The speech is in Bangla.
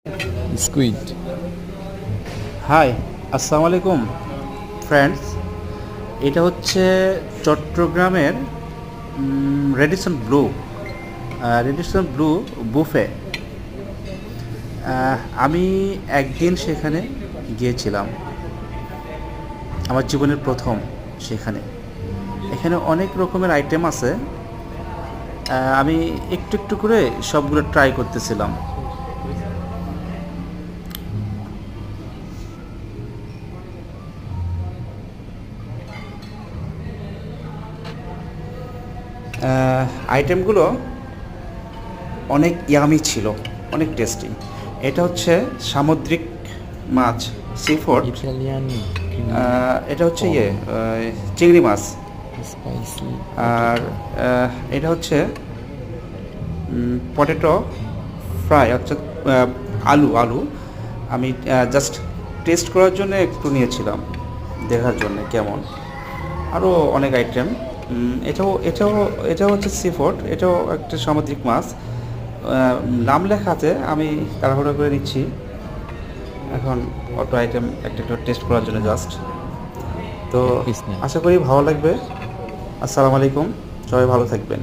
স্কুইড। হাই, আসসালামু আলাইকুম ফ্রেন্ডস। এটা হচ্ছে চট্টগ্রামের রেডিসন ব্লু বুফে। আমি একদিন সেখানে গিয়েছিলাম, আমার জীবনের প্রথম সেখানে। এখানে অনেক রকমের আইটেম আছে। আমি একটু একটু করে সবগুলো ট্রাই করতেছিলাম। আইটেমগুলো অনেক ইয়ামি ছিল, অনেক টেস্টি। এটা হচ্ছে সামুদ্রিক মাছ, সি ফুড। ইটালিয়ান এটা হচ্ছে চিংড়ি মাছ। স্পাইসি আর পটেটো। এটা হচ্ছে পটেটো ফ্রাই, অর্থাৎ আলু আলু। আমি জাস্ট টেস্ট করার জন্য একটু নিয়েছিলাম, দেখার জন্য কেমন। আরও অনেক আইটেম। এটাও হচ্ছে সি ফুড, এটাও একটা সামুদ্রিক মাছ। নাম লেখা আছে, আমি তাড়াহুড়ো করে নিচ্ছি এখন অটো আইটেম একটা একটা টেস্ট করার জন্য জাস্ট। তো এক পিস নেন। আশা করি ভালো লাগবে। আসসালামু আলাইকুম, সবাই ভালো থাকবেন।